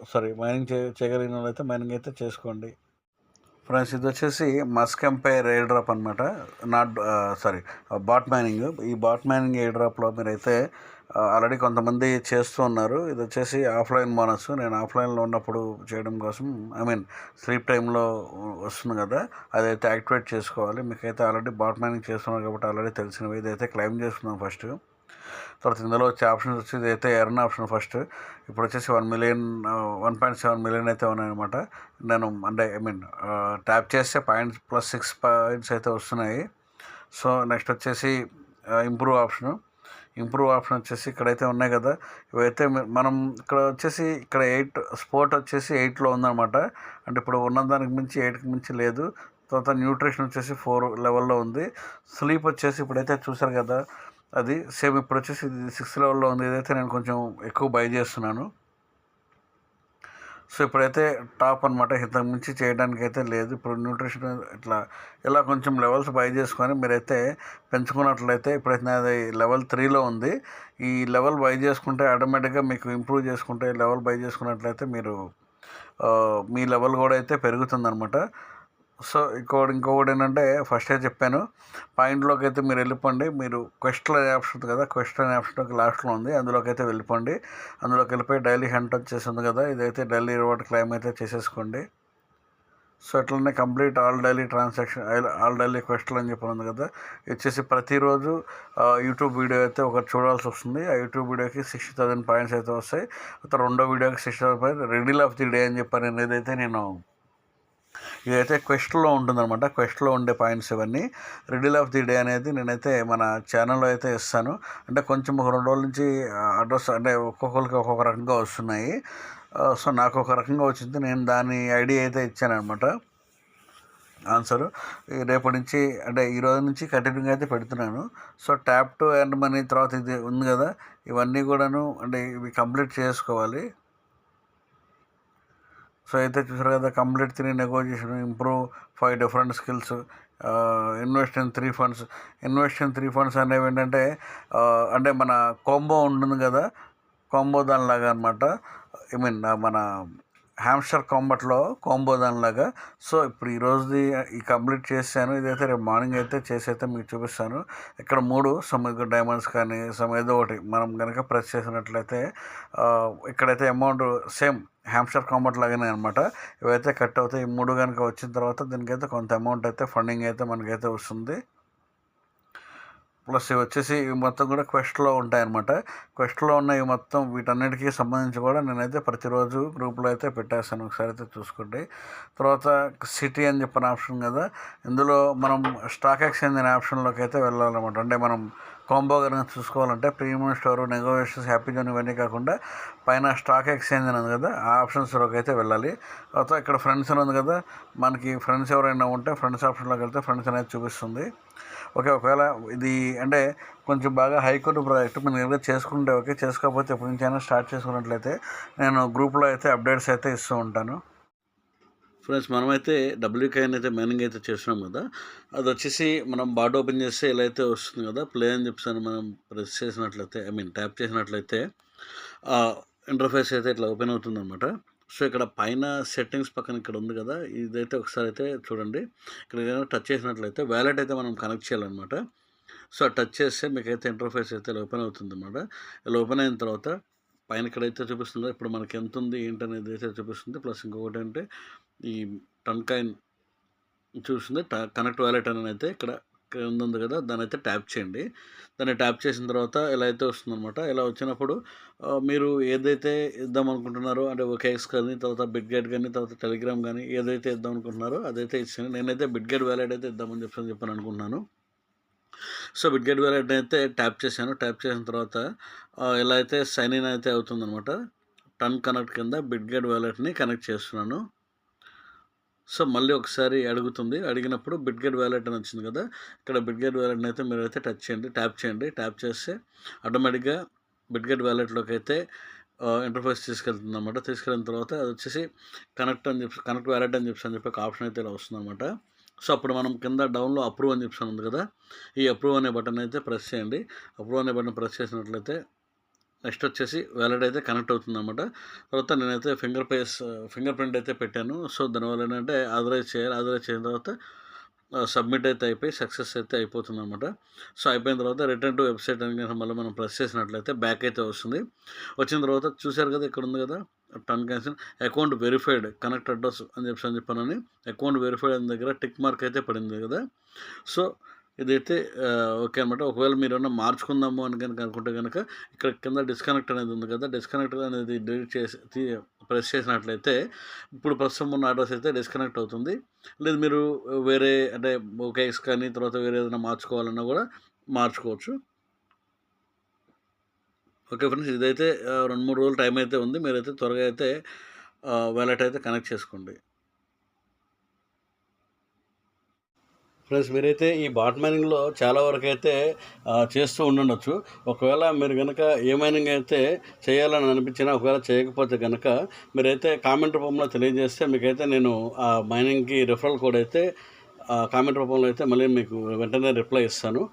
మైనింగ్ చేయగలిగిన వాళ్ళు అయితే మైనింగ్ అయితే చేసుకోండి ఫ్రెండ్స్. ఇది వచ్చేసి మస్క్ ఎంపైర్ ఎయిర్ డ్రాప్ అనమాట, బాట్ మైనింగ్. ఈ బాట్ మైనింగ్ ఎయిర్ డ్రాప్లో మీరైతే ఆల్రెడీ కొంతమంది చేస్తూ ఉన్నారు. ఇది వచ్చేసి ఆఫ్లైన్ బోనస్. నేను ఆఫ్లైన్లో ఉన్నప్పుడు చేయడం కోసం స్లీప్ టైంలో వస్తుంది కదా, అదైతే యాక్టివేట్ చేసుకోవాలి. మీకైతే ఆల్రెడీ బాట్ మైనింగ్ చేస్తున్నారు కాబట్టి ఆల్రెడీ తెలిసినవి. ఇదైతే క్లెయిమ్ చేసుకున్నాం ఫస్ట్. తర్వాత ఇందులో వచ్చే ఆప్షన్స్ వచ్చి ఇదైతే ఎర్న్ ఆప్షన్ ఫస్ట్. ఇప్పుడు వచ్చేసి 1.7 మిలియన్ అయితే ఉన్నాయన్నమాట. నేను అంటే ట్యాప్ చేస్తే పాయింట్స్ ప్లస్ 6 పాయింట్స్ అయితే వస్తున్నాయి. సో నెక్స్ట్ వచ్చేసి ఇంప్రూవ్ ఆప్షన్ వచ్చేసి ఇక్కడైతే ఉన్నాయి కదా, ఇవైతే మనం ఇక్కడ వచ్చేసి ఇక్కడ 8 స్పోర్ట్ వచ్చేసి 8లో ఉందన్నమాట. అంటే ఇప్పుడు ఉన్న దానికి మించి 8కి మించి లేదు. తర్వాత న్యూట్రిషన్ వచ్చేసి 4 లెవెల్లో ఉంది. స్లీప్ వచ్చేసి ఇప్పుడైతే చూసారు కదా, అది సేమ్ ఇప్పుడు వచ్చేసి ఇది 6 లెవెల్లో ఉంది. ఇదైతే నేను కొంచెం ఎక్కువ బై చేస్తున్నాను. సో ఇప్పుడైతే టాప్ అనమాట, ఇంతకు మించి చేయడానికి అయితే లేదు. ఇప్పుడు న్యూట్రిషన్ ఇలా కొంచెం లెవెల్స్ బై చేసుకొని మీరైతే పెంచుకున్నట్లయితే, ఇప్పుడైతే నాది లెవెల్ 3లో ఉంది. ఈ లెవెల్ బై చేసుకుంటే ఆటోమేటిక్గా మీకు ఇంప్రూవ్ చేసుకుంటే లెవెల్ బై చేసుకున్నట్లయితే మీరు మీ లెవెల్ కూడా అయితే పెరుగుతుందన్నమాట. సో ఇంకొకటి ఏంటంటే ఫస్టే చెప్పాను, పాయింట్లోకి అయితే మీరు వెళ్ళిపోండి. మీరు క్వెస్ట్ అనే ఆప్షన్ ఉంది కదా, క్వెస్ట్ అనే ఆప్షన్కి లాస్ట్లో ఉంది, అందులోకి అయితే వెళ్ళిపోండి. అందులోకి వెళ్ళిపోయి డైలీ హంట్ వచ్చేసింది కదా, ఇదైతే డైలీ రివార్డ్ క్లైమ్ అయితే చేసేసుకోండి. సో అట్లనే complete all daily transaction, all daily క్వెస్ట్లు అని చెప్పి ఉంది కదా, వచ్చేసి ప్రతిరోజు యూట్యూబ్ వీడియో అయితే ఒకటి చూడాల్సి వస్తుంది. ఆ యూట్యూబ్ వీడియోకి 60,000 పాయింట్స్ అయితే వస్తాయి. రెండో వీడియోకి 60,000 పాయింట్స్ రెడీల్ ఆఫ్ ది డే అని చెప్పాను. ఏదైతే నేను ఇదైతే క్వెస్ట్లో ఉంటుందన్నమాట. క్వెస్ట్లో ఉండే పాయింట్స్ ఇవన్నీ. రిడిల్ ఆఫ్ ది డే అనేది నేనైతే మన ఛానల్లో అయితే ఇస్తాను. అంటే కొంచెం ఒక 2 రోజుల నుంచి అడ్రస్ అంటే ఒక్కొక్కరికి ఒక్కొక్క రకంగా వస్తున్నాయి. సో నాకు ఒక రకంగా వచ్చింది. నేను దాని ఐడియా అయితే ఇచ్చానమాట ఆన్సరు. రేపటి నుంచి అంటే ఈ రోజు నుంచి కంటిన్యూగా అయితే పెడుతున్నాను. So tap to earn money తర్వాత ఇది ఉంది కదా, ఇవన్నీ కూడాను అంటే ఇవి కంప్లీట్ చేసుకోవాలి. సో అయితే చూసారు కదా, complete 3 negotiation, improve 5 different skills, invest in 3 funds. Invest in 3 funds అనేవి ఏంటంటే అంటే మన కాంబో ఉంటుంది కదా, కాంబో దానిలాగా అనమాట. ఐ మీన్ మన హ్యామ్స్టర్ కాంబట్లో కాంబో దానిలాగా. సో ఇప్పుడు ఈరోజుది ఈ కంప్లీట్ చేశాను. ఇదైతే రేపు మార్నింగ్ అయితే చేసి అయితే మీకు చూపిస్తాను. ఇక్కడ 3 సమ్ డైమండ్స్ కానీ సమ్ ఏదో ఒకటి మనం కనుక ప్రెస్ చేసినట్లయితే ఇక్కడైతే అమౌంట్ సేమ్ హ్యామ్స్టర్ కాంబట్ లాగానే అనమాట. ఇవైతే కట్ అవుతాయి. ఈ 3 కనుక వచ్చిన తర్వాత దీనికైతే కొంత అమౌంట్ అయితే ఫండింగ్ అయితే మనకైతే వస్తుంది. ప్లస్ ఇవి వచ్చేసి ఇవి మొత్తం కూడా క్వెస్ట్లో ఉంటాయన్నమాట. క్వెస్ట్లో ఉన్న ఇవి మొత్తం వీటన్నిటికీ సంబంధించి కూడా నేనైతే ప్రతిరోజు గ్రూప్లో అయితే పెట్టేస్తాను. ఒకసారి అయితే చూసుకోండి. తర్వాత సిటీ అని చెప్పిన ఆప్షన్ కదా, ఇందులో మనం స్టాక్ ఎక్స్చేంజ్ అనే ఆప్షన్లోకి అయితే వెళ్ళాలన్నమాట. అంటే మనం కాంబో కనుక చూసుకోవాలంటే premium store, negotiations, happy zone ఇవన్నీ కాకుండా పైన స్టాక్ ఎక్స్చేంజ్ అని ఉంది కదా, ఆ ఆప్షన్స్లోకి అయితే వెళ్ళాలి. తర్వాత ఇక్కడ ఫ్రెండ్స్ అని ఉంది కదా, మనకి ఫ్రెండ్స్ ఎవరైనా ఉంటే ఫ్రెండ్స్ ఆప్షన్లోకి వెళ్తే ఫ్రెండ్స్ అనేది చూపిస్తుంది. ఓకే, ఒకవేళ ఇది అంటే కొంచెం బాగా హైకోర్టు ప్రాజెక్ట్ మీరు ఏదో చేసుకుంటే ఓకే, చేసుకోకపోతే ఎప్పటి నుంచైనా స్టార్ట్ చేసుకున్నట్లయితే నేను గ్రూప్లో అయితే అప్డేట్స్ అయితే ఇస్తూ ఉంటాను. ఫ్రెండ్స్, మనమైతే డబ్ల్యూకాయిన్ అయితే మైనింగ్ అయితే చేస్తున్నాం కదా, అది వచ్చేసి మనం బాట్ ఓపెన్ చేస్తే ఇలా అయితే వస్తుంది కదా, ప్లే అని చెప్పేసి మనం ప్రెస్ చేసినట్లయితే ట్యాప్ చేసినట్లయితే ఇంటర్ఫేస్ అయితే ఇట్లా ఓపెన్ అవుతుంది అనమాట. సో ఇక్కడ పైన సెట్టింగ్స్ పక్కన ఇక్కడ ఉంది కదా, ఇదైతే ఒకసారి అయితే చూడండి. ఇక్కడ ఏదైనా టచ్ చేసినట్లయితే వ్యాలెట్ అయితే మనం కనెక్ట్ చేయాలన్నమాట. సో టచ్ చేస్తే మీకైతే ఇంటర్ఫేస్ అయితే ఇలా ఓపెన్ అవుతుంది అనమాట. ఇలా ఓపెన్ అయిన తర్వాత పైన ఇక్కడైతే చూపిస్తుందో ఇప్పుడు మనకి ఎంత ఉంది ఏంటనేది అయితే చూపిస్తుంది. ప్లస్ ఇంకొకటి అంటే ఈ టన్కాయిన్ చూస్తుంది, కనెక్ట్ వ్యాలెట్ అని అయితే ఇక్కడ ఉంది కదా, దాన్ని అయితే ట్యాప్ చేయండి. దాన్ని ట్యాప్ చేసిన తర్వాత ఇలా అయితే వస్తుందన్నమాట. ఇలా వచ్చినప్పుడు మీరు ఏదైతే ఇద్దాం అనుకుంటున్నారో అంటే OKX కానీ, తర్వాత బిట్గెట్ కానీ, తర్వాత టెలిగ్రామ్ కానీ ఏదైతే ఇద్దాం అనుకుంటున్నారో అదైతే ఇచ్చాను. నేనైతే బిట్గెట్ వ్యాలెట్ అయితే ఇద్దామని చెప్పాను అనుకుంటున్నాను. సో బిట్గెట్ వ్యాలెట్ అయితే ట్యాప్ చేశాను. ట్యాప్ చేసిన తర్వాత ఇలా అయితే సైన్ ఇన్ అయితే అవుతుందన్నమాట. టన్ కనెక్ట్ కింద బిట్గెట్ వ్యాలెట్ని కనెక్ట్ చేస్తున్నాను. సో మళ్ళీ ఒకసారి అడుగుతుంది. అడిగినప్పుడు బిట్గెట్ వ్యాలెట్ అని వచ్చింది కదా, ఇక్కడ బిట్గెట్ వ్యాలెట్ని అయితే మీరైతే టచ్ చేయండి, ట్యాప్ చేయండి. ట్యాప్ చేస్తే ఆటోమేటిక్గా బిట్గెట్ వ్యాలెట్లోకి అయితే ఇంటర్ఫేస్ తీసుకెళ్తుంది అనమాట. తీసుకెళ్ళిన తర్వాత అది వచ్చేసి కనెక్ట్ వ్యాలెట్ అని చెప్పి ఒక ఆప్షన్ అయితే ఇలా వస్తుంది అనమాట. సో అప్పుడు మనం కింద డౌన్లో అప్రూవ్ అని చెప్పి ఉంది కదా, ఈ అప్రూవ్ అనే బటన్ అయితే ప్రెస్ చేయండి. అప్రూవ్ అనే బటన్ ప్రెస్ చేసినట్లయితే నెక్స్ట్ వచ్చేసి వ్యాలెట్ అయితే కనెక్ట్ అవుతుంది అనమాట. తర్వాత నేనైతే ఫింగర్ ప్రింట్ అయితే పెట్టాను. సో దానివల్ల ఏంటంటే ఆథరైజ్ చేసిన తర్వాత సబ్మిట్ అయితే అయిపోయి సక్సెస్ అయితే అయిపోతుంది అనమాట. సో అయిపోయిన తర్వాత రిటర్న్ టు వెబ్సైట్ అని మళ్ళీ మనం ప్రెస్ చేసినట్లయితే బ్యాక్ అయితే వస్తుంది. వచ్చిన తర్వాత చూశారు కదా, ఇక్కడ ఉంది కదా టన్ cancel account verified connect address అని చెప్పానని అకౌంట్ వెరిఫైడ్ అనే దగ్గర టిక్ మార్క్ అయితే పడింది కదా. సో ఇదైతే ఓకే అనమాట. ఒకవేళ మీరు ఏమన్నా మార్చుకుందాము అని కనుక అనుకుంటే కనుక ఇక్కడ కింద డిస్కనెక్ట్ అనేది ఉంది కదా, డిస్కనెక్ట్ అనేది డిలీట్ చేసి ప్రెస్ చేసినట్లయితే ఇప్పుడు ప్రస్తుతం ఉన్న అడ్రస్ అయితే డిస్కనెక్ట్ అవుతుంది. లేదు మీరు వేరే అంటే OKX కానీ తర్వాత వేరే ఏదైనా మార్చుకోవాలన్నా కూడా మార్చుకోవచ్చు. ఓకే ఫ్రెండ్స్, ఇదైతే 2-3 రోజులు టైం అయితే ఉంది. మీరైతే త్వరగా అయితే వ్యాలెట్ అయితే కనెక్ట్ చేసుకోండి. ఫ్రెండ్స్, మీరైతే ఈ బాట్ మైనింగ్లో చాలా వరకు అయితే చేస్తూ ఉండొచ్చు. ఒకవేళ మీరు కనుక ఏ మైనింగ్ అయితే చేయాలని అనిపించినా ఒకవేళ చేయకపోతే కనుక మీరైతే కామెంట్ రూపంలో తెలియజేస్తే మీకైతే నేను ఆ మైనింగ్కి రిఫరల్ కోడ్ అయితే కామెంట్ రూపంలో అయితే మళ్ళీ మీకు వెంటనే రిప్లై ఇస్తాను.